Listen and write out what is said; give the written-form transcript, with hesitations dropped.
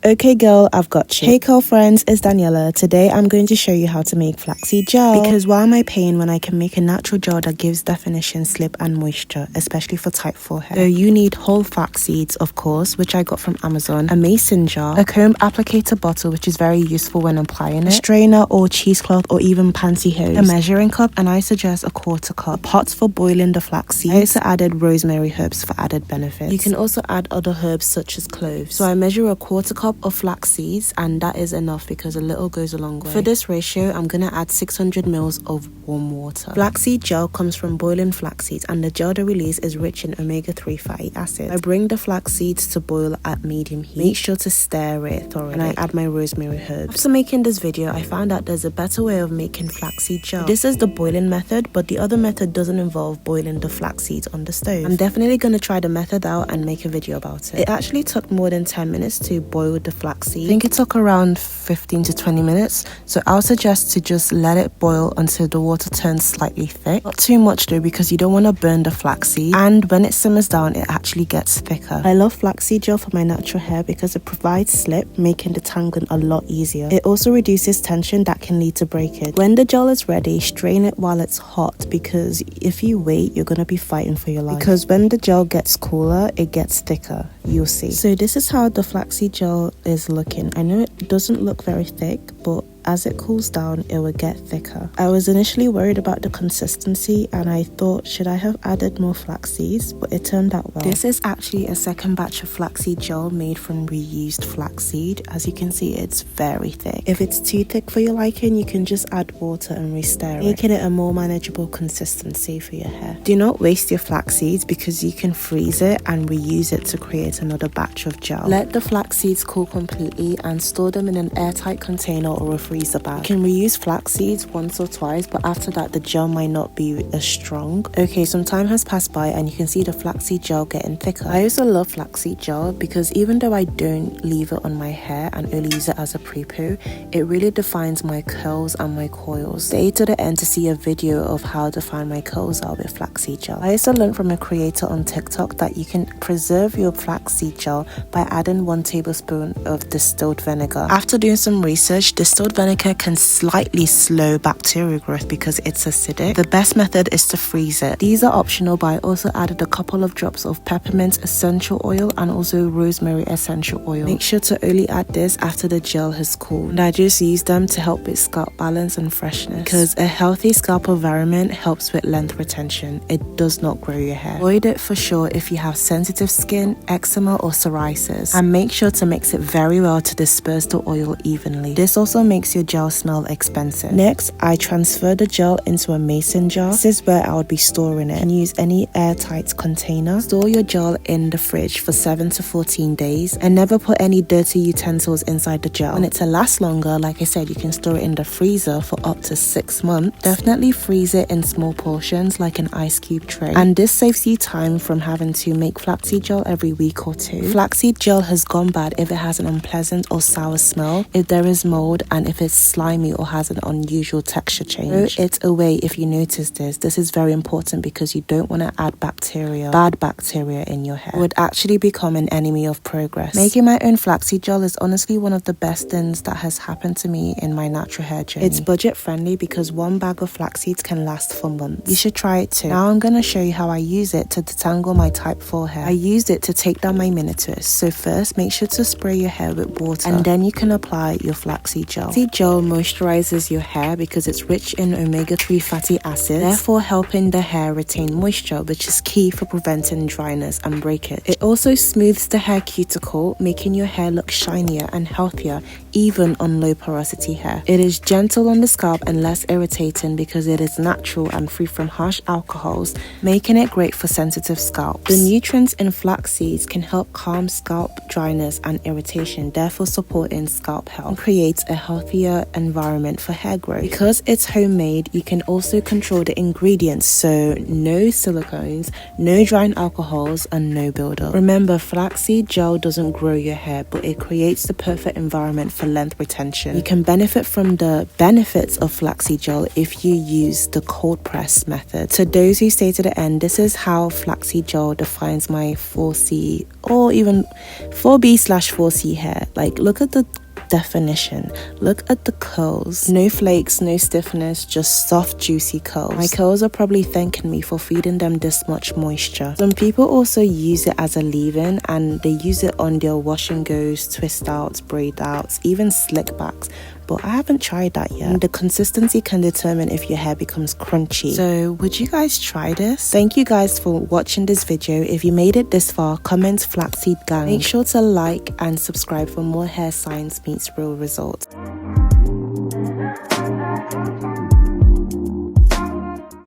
Okay girl, I've got you. Hey girlfriends, it's Daniela. Today I'm going to show you how to make flaxseed gel. Because why am I paying when I can make a natural gel that gives definition, slip and moisture, especially for type 4 hair. So you need whole flax seeds, of course, which I got from Amazon, a mason jar, a comb applicator bottle, which is very useful when applying it, a strainer or cheesecloth or even pantyhose, a measuring cup, and I suggest a quarter cup, pots for boiling the flax seeds. I also added rosemary herbs for added benefits. You can also add other herbs such as cloves. So I measure a quarter cup of flax seeds, and that is enough because a little goes a long way. For this ratio, I'm gonna add 600 ml of warm water. Flaxseed gel comes from boiling flax seeds, and the gel they release is rich in omega-3 fatty acids. I bring the flax seeds to boil at medium heat. Make sure to stir it thoroughly, and I add my rosemary herbs. After making this video, I found out there's a better way of making flaxseed gel. This is the boiling method, but the other method doesn't involve boiling the flax seeds on the stove. I'm definitely gonna try the method out and make a video about it. It actually took more than 10 minutes to boil the flax seed. I think it took around 15 to 20 minutes, so I'll suggest to just let it boil until the water turns slightly thick. Not too much though, because you don't want to burn the flaxseed, and when it simmers down it actually gets thicker. I love flaxseed gel for my natural hair because it provides slip, making detangling a lot easier. It also reduces tension that can lead to breakage. When the gel is ready, strain it while it's hot, because if you wait you're gonna be fighting for your life, because when the gel gets cooler it gets thicker. You'll see. So this is how the flaxseed gel is looking. I know it doesn't look very thick, but as it cools down it will get thicker. I was initially worried about the consistency and I thought, should I have added more flax seeds? But it turned out well. This is actually a second batch of flaxseed gel made from reused flaxseed. As you can see, it's very thick. If it's too thick for your liking, you can just add water and restir it, making it a more manageable consistency for your hair. Do not waste your flax seeds because you can freeze it and reuse it to create another batch of gel. Let the flax seeds cool completely and store them in an airtight container or a freezer bag. You can reuse flax seeds once or twice, but after that the gel might not be as strong. Okay, some time has passed by and you can see the flaxseed gel getting thicker. I also love flaxseed gel because even though I don't leave it on my hair and only use it as a pre-poo, it really defines my curls and my coils. Stay to the end to see a video of how define my curls are with flaxseed gel. I also learned from a creator on TikTok that you can preserve your flaxseed gel by adding 1 tablespoon of distilled vinegar. After doing some research, distilled vinegar can slightly slow bacterial growth because it's acidic. The best method is to freeze it. These are optional, but I also added a couple of drops of peppermint essential oil and also rosemary essential oil. Make sure to only add this after the gel has cooled. And I just use them to help with scalp balance and freshness, because a healthy scalp environment helps with length retention. It does not grow your hair. Avoid it for sure if you have sensitive skin, eczema or psoriasis, and make sure to mix it very well to disperse the oil evenly. This also makes your gel smell expensive. Next, I transfer the gel into a mason jar. This is where I would be storing it, and use any airtight container. Store your gel in the fridge for 7 to 14 days and never put any dirty utensils inside the gel. Want it to last longer, like I said, you can store it in the freezer for up to 6 months. Definitely freeze it in small portions like an ice cube tray, and this saves you time from having to make flaxseed gel every week or two. Flaxseed gel has gone bad if it has an unpleasant or sour smell, if there is mold, and if it's slimy or has an unusual texture change. Throw it away if you notice this. This is very important because you don't want to add bad bacteria in your hair. It would actually become an enemy of progress. Making my own flaxseed gel is honestly one of the best things that has happened to me in my natural hair journey. It's budget friendly because 1 bag of flax seeds can last for months. You should try it too. Now I'm going to show you how I use it to detangle my type 4 hair. I used it to take down my mini twists. So first, make sure to spray your hair with water, and then you can apply your flaxseed gel. Flaxseed gel moisturizes your hair because it's rich in omega-3 fatty acids, therefore helping the hair retain moisture, which is key for preventing dryness and breakage. It also smooths the hair cuticle, making your hair look shinier and healthier even on low porosity hair. It is gentle on the scalp and less irritating because it is natural and free from harsh alcohols, making it great for sensitive scalps. The nutrients in flax seeds can help calm scalp dryness and irritation, therefore supporting scalp health and creates a healthier environment for hair growth. Because it's homemade, you can also control the ingredients, so no silicones, no drying alcohols and no buildup. Remember, flaxseed gel doesn't grow your hair, but it creates the perfect environment for for length retention. You can benefit from the benefits of flaxseed gel if you use the cold press method. To those who stay to the end, this is how flaxseed gel defines my 4C or even 4B/4C hair. Like, look at the definition, look at the curls, no flakes, no stiffness, just soft juicy curls. My curls are probably thanking me for feeding them this much moisture. Some people also use it as a leave-in, and they use it on their wash and goes, twist outs, braid outs, even slick backs, but I haven't tried that yet. And the consistency can determine if your hair becomes crunchy. So would you guys try this? Thank you guys for watching this video. If you made it this far, comment flaxseed gang. Make sure to like and subscribe for more hair science meets real results.